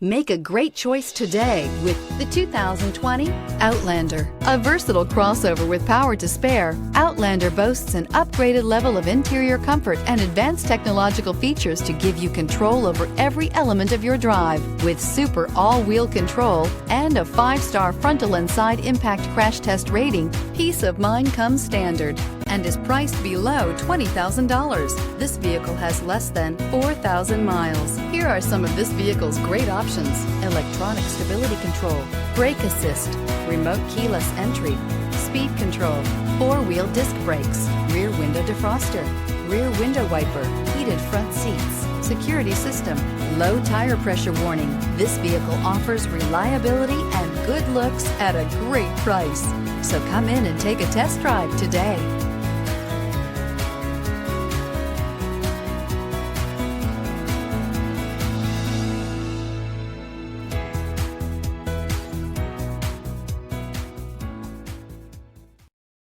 Make a great choice today with the 2020 Outlander. A versatile crossover with power to spare, Outlander boasts an upgraded level of interior comfort and advanced technological features to give you control over every element of your drive. With super all-wheel control and a 5-star frontal and side impact crash test rating, peace of mind comes standard and is priced below $20,000. This vehicle has less than 4,000 miles. Here are some of this vehicle's great options: electronic stability control, brake assist, remote keyless entry, speed control, 4-wheel disc brakes, rear window defroster, rear window wiper, heated front seats, security system, low tire pressure warning. This vehicle offers reliability and good looks at a great price. So come in and take a test drive today.